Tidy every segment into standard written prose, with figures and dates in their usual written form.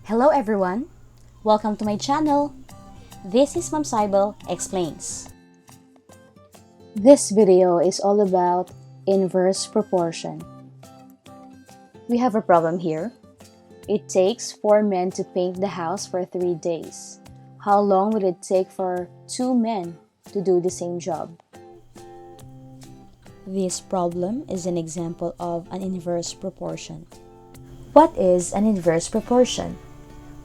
Hello everyone! Welcome to my channel. This is Ma'am SYBEL Explains. This video is all about inverse proportion. We have a problem here. It takes 4 men to paint the house for 3 days. How long would it take for 2 men to do the same job? This problem is an example of an inverse proportion. What is an inverse proportion?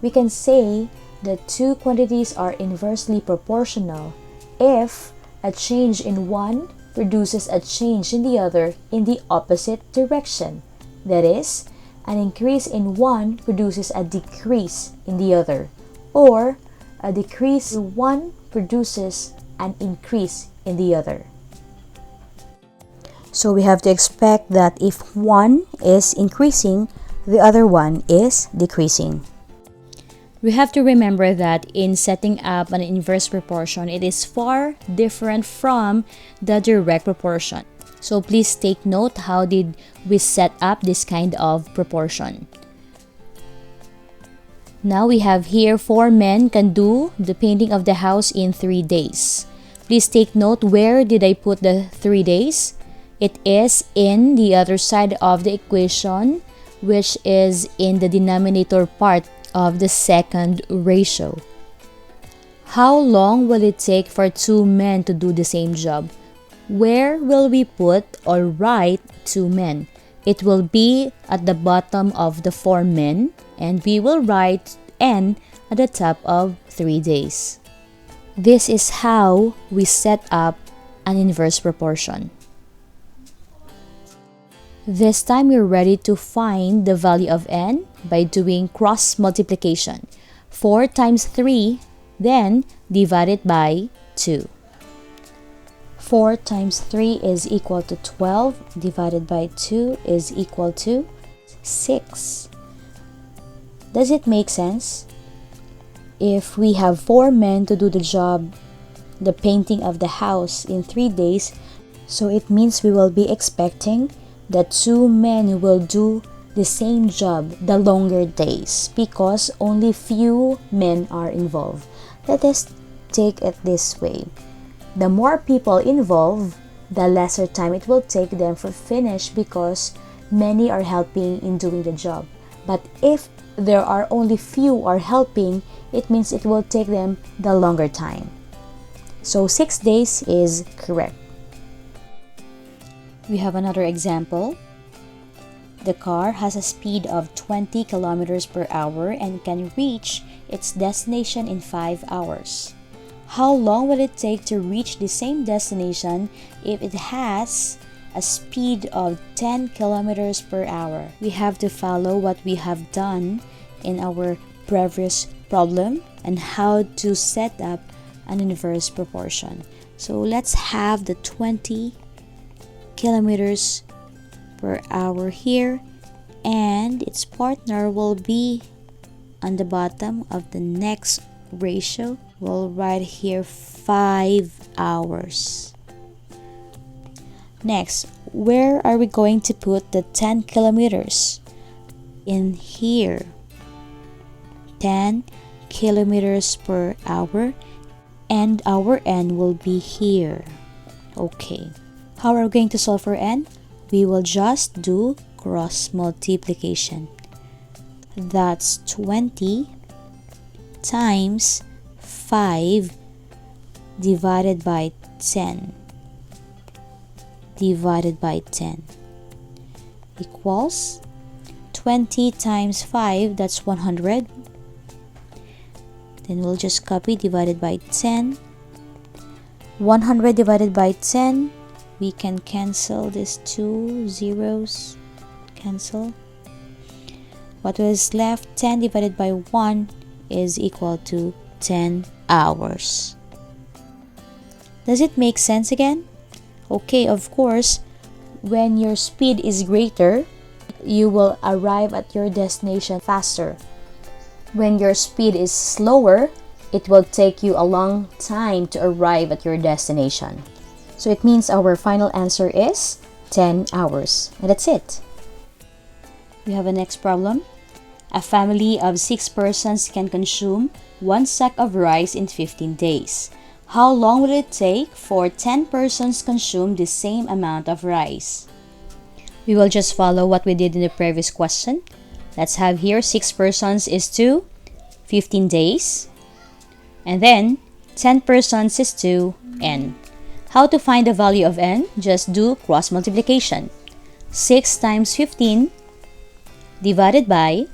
We can say that two quantities are inversely proportional if a change in one produces a change in the other in the opposite direction. That is, an increase in one produces a decrease in the other, or a decrease in one produces an increase in the other. So we have to expect that if one is increasing, the other one is decreasing. We have to remember that in setting up an inverse proportion, it is far different from the direct proportion. So please take note, how did we set up this kind of proportion? Now we have here 4 men can do the painting of the house in 3 days. Please take note, where did I put the 3 days? It is in the other side of the equation, which is in the denominator part of the second ratio. How long will it take for 2 men to do the same job? Where will we put or write 2 men? It will be at the bottom of the 4 men, and we will write n at the top of 3 days. This is how we set up an inverse proportion. This time we're ready to find the value of n by doing cross multiplication. 4 times 3, then divided by 2. 4 times 3 is equal to 12, divided by 2 is equal to 6. Does it make sense? If we have 4 men to do the job, the painting of the house in 3 days, so it means we will be expecting that 2 men will do the same job the longer days because only few men are involved. Let us take it this way. The more people involved, the lesser time it will take them for finish because many are helping in doing the job. But if there are only few are helping, it means it will take them the longer time. So 6 days is correct. We have another example. The car has a speed of 20 kilometers per hour and can reach its destination in 5 hours. How long will it take to reach the same destination if it has a speed of 10 kilometers per hour? We have to follow what we have done in our previous problem and how to set up an inverse proportion. So let's have the 20 kilometers per hour here, and its partner will be on the bottom of the next ratio. We'll write here 5 hours. Next, where are we going to put the 10 kilometers? In here. 10 kilometers per hour, and our n will be here. Okay. How are we going to solve for n? We will just do cross multiplication. That's 20 times 5 divided by 10 divided by 10 equals 20 times 5, that's 100. Then we'll just copy divided by 10. 100 divided by 10, we can cancel these 2 zeros, cancel. What was left, 10 divided by 1 is equal to 10 hours. Does it make sense again? Okay, of course, when your speed is greater, you will arrive at your destination faster. When your speed is slower, it will take you a long time to arrive at your destination. So it means our final answer is 10 hours. And that's it. We have a next problem. A family of 6 persons can consume 1 sack of rice in 15 days. How long will it take for 10 persons consume the same amount of rice? We will just follow what we did in the previous question. Let's have here 6 persons is 2, 15 days. And then 10 persons is 2, n. How to find the value of n? Just do cross multiplication. 6 times 15 divided by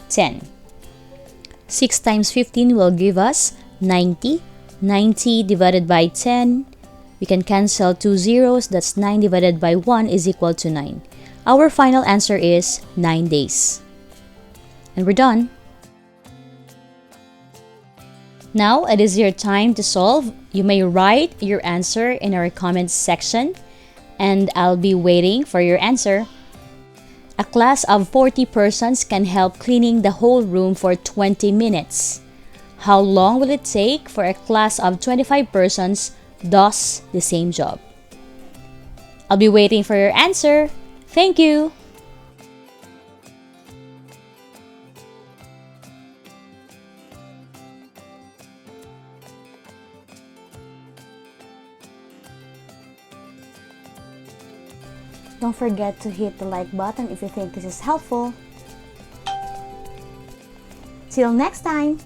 10. 6 times 15 will give us 90. 90 divided by 10. We can cancel 2 zeros. That's 9 divided by 1 is equal to 9. Our final answer is 9 days. And we're done. Now it is your time to solve. You may write your answer in our comments section, and I'll be waiting for your answer. A class of 40 persons can help cleaning the whole room for 20 minutes. How long will it take for a class of 25 persons does the same job? I'll be waiting for your answer. Thank you! Don't forget to hit the like button if you think this is helpful. Till next time!